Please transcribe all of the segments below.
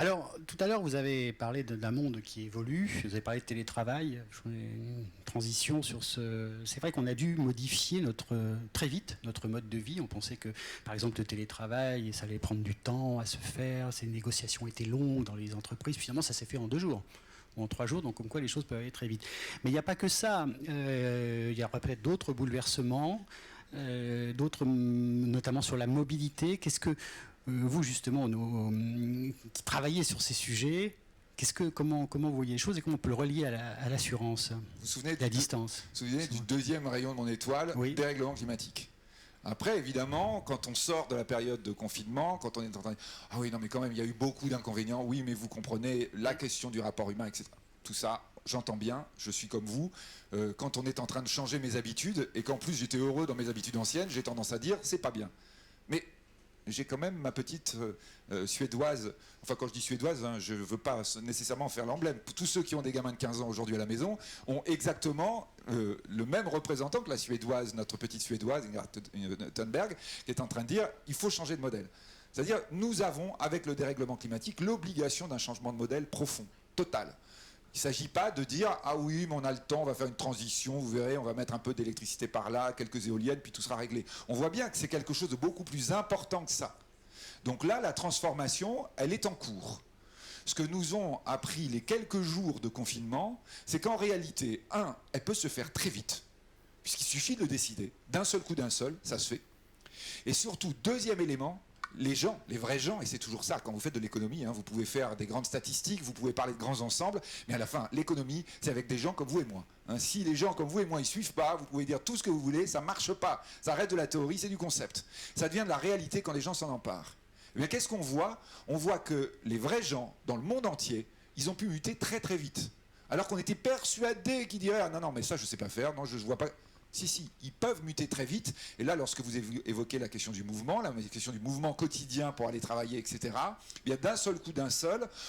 Alors, tout à l'heure, vous avez parlé d'un monde qui évolue, vous avez parlé de télétravail, une transition sur ce... C'est vrai qu'on a dû modifier très vite notre mode de vie. On pensait que, par exemple, le télétravail, ça allait prendre du temps à se faire, ces négociations étaient longues dans les entreprises. Finalement, ça s'est fait en 2 jours ou en 3 jours, donc comme quoi les choses peuvent aller très vite. Mais il n'y a pas que ça. Il y aura peut-être d'autres bouleversements, notamment sur la mobilité. Qu'est-ce que vous, justement, qui travaillez sur ces sujets, comment vous voyez les choses et comment on peut le relier à l'assurance, Vous vous souvenez la distance? Vous vous souvenez du deuxième rayon de mon étoile, oui. Dérèglement climatique. Après, évidemment, quand on sort de la période de confinement, quand on est en train de dire « Ah oui, non, mais quand même, il y a eu beaucoup d'inconvénients. Oui, mais vous comprenez la question du rapport humain, etc. » Tout ça, j'entends bien, je suis comme vous. Quand on est en train de changer mes habitudes, et qu'en plus j'étais heureux dans mes habitudes anciennes, j'ai tendance à dire « C'est pas bien. » Mais j'ai quand même ma petite suédoise, enfin quand je dis suédoise, hein, je ne veux pas nécessairement faire l'emblème. Tous ceux qui ont des gamins de 15 ans aujourd'hui à la maison ont exactement le même représentant que la suédoise, notre petite suédoise, Ingrid Thunberg, qui est en train de dire il faut changer de modèle. C'est-à-dire nous avons, avec le dérèglement climatique, l'obligation d'un changement de modèle profond, total. Il ne s'agit pas de dire « Ah oui, mais on a le temps, on va faire une transition, vous verrez, on va mettre un peu d'électricité par là, quelques éoliennes, puis tout sera réglé. » On voit bien que c'est quelque chose de beaucoup plus important que ça. Donc là, la transformation, elle est en cours. Ce que nous ont appris les quelques jours de confinement, c'est qu'en réalité, elle peut se faire très vite, puisqu'il suffit de le décider. D'un seul coup, ça se fait. Et surtout, deuxième élément, les gens, les vrais gens, et c'est toujours ça, quand vous faites de l'économie, hein, vous pouvez faire des grandes statistiques, vous pouvez parler de grands ensembles, mais à la fin, l'économie, c'est avec des gens comme vous et moi. Hein, si les gens comme vous et moi, ils suivent pas, vous pouvez dire tout ce que vous voulez, ça marche pas. Ça reste de la théorie, c'est du concept. Ça devient de la réalité quand les gens s'en emparent. Eh bien, qu'est-ce qu'on voit? On voit que les vrais gens, dans le monde entier, ils ont pu muter très très vite. Alors qu'on était persuadés qu'ils diraient « Ah non, non, mais ça, je sais pas faire, non, je vois pas... » Si, ils peuvent muter très vite. Et là, lorsque vous évoquez la question du mouvement, la question du mouvement quotidien pour aller travailler, etc., bien d'un seul coup,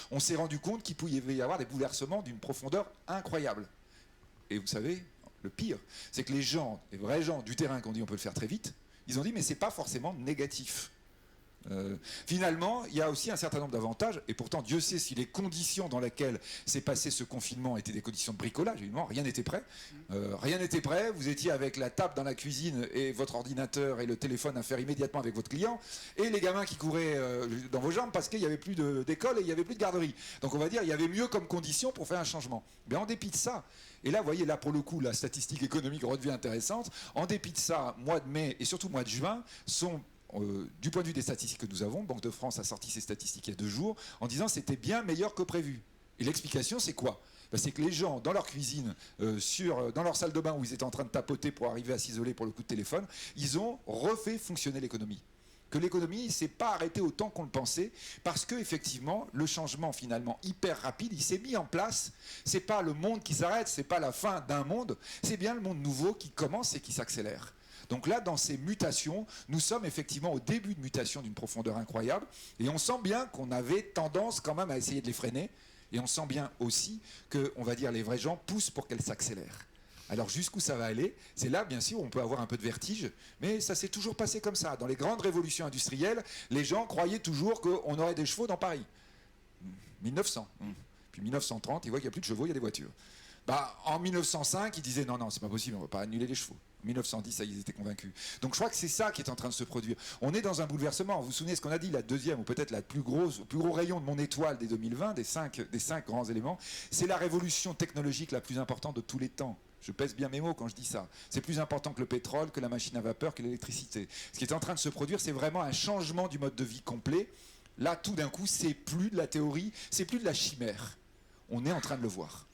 on s'est rendu compte qu'il pouvait y avoir des bouleversements d'une profondeur incroyable. Et vous savez, le pire, c'est que les vrais gens du terrain qui ont dit on peut le faire très vite, ils ont dit mais c'est pas forcément négatif. Finalement, il y a aussi un certain nombre d'avantages, et pourtant Dieu sait si les conditions dans lesquelles s'est passé ce confinement étaient des conditions de bricolage. Évidemment, rien n'était prêt. Rien n'était prêt. Vous étiez avec la table dans la cuisine et votre ordinateur et le téléphone à faire immédiatement avec votre client, et les gamins qui couraient dans vos jambes parce qu'il n'y avait plus d'école et il n'y avait plus de garderie. Donc on va dire il y avait mieux comme condition pour faire un changement. Mais en dépit de ça, et là, vous voyez, là pour le coup, la statistique économique redevient intéressante. En dépit de ça, mois de mai et surtout mois de juin sont du point de vue des statistiques que nous avons, Banque de France a sorti ses statistiques il y a 2 jours, en disant que c'était bien meilleur que prévu. Et l'explication, c'est quoi? C'est que les gens, dans leur cuisine, dans leur salle de bain où ils étaient en train de tapoter pour arriver à s'isoler pour le coup de téléphone, ils ont refait fonctionner l'économie. Que l'économie ne s'est pas arrêtée autant qu'on le pensait, parce que effectivement, le changement finalement hyper rapide, il s'est mis en place. C'est pas le monde qui s'arrête, c'est pas la fin d'un monde, c'est bien le monde nouveau qui commence et qui s'accélère. Donc là, dans ces mutations, nous sommes effectivement au début de mutation d'une profondeur incroyable, et on sent bien qu'on avait tendance quand même à essayer de les freiner, et on sent bien aussi que, on va dire, les vrais gens poussent pour qu'elles s'accélèrent. Alors jusqu'où ça va aller? C'est là, bien sûr, on peut avoir un peu de vertige, mais ça s'est toujours passé comme ça. Dans les grandes révolutions industrielles, les gens croyaient toujours qu'on aurait des chevaux dans Paris. 1900. Puis 1930, ils voient qu'il n'y a plus de chevaux, il y a des voitures. En 1905, ils disaient non, c'est pas possible, on ne va pas annuler les chevaux. En 1910, ça, ils étaient convaincus. Donc je crois que c'est ça qui est en train de se produire. On est dans un bouleversement. Vous vous souvenez ce qu'on a dit, la deuxième, ou peut-être le plus gros rayon de mon étoile des 2020, des cinq grands éléments, c'est la révolution technologique la plus importante de tous les temps. Je pèse bien mes mots quand je dis ça. C'est plus important que le pétrole, que la machine à vapeur, que l'électricité. Ce qui est en train de se produire, c'est vraiment un changement du mode de vie complet. Là, tout d'un coup, c'est plus de la théorie, c'est plus de la chimère. On est en train de le voir.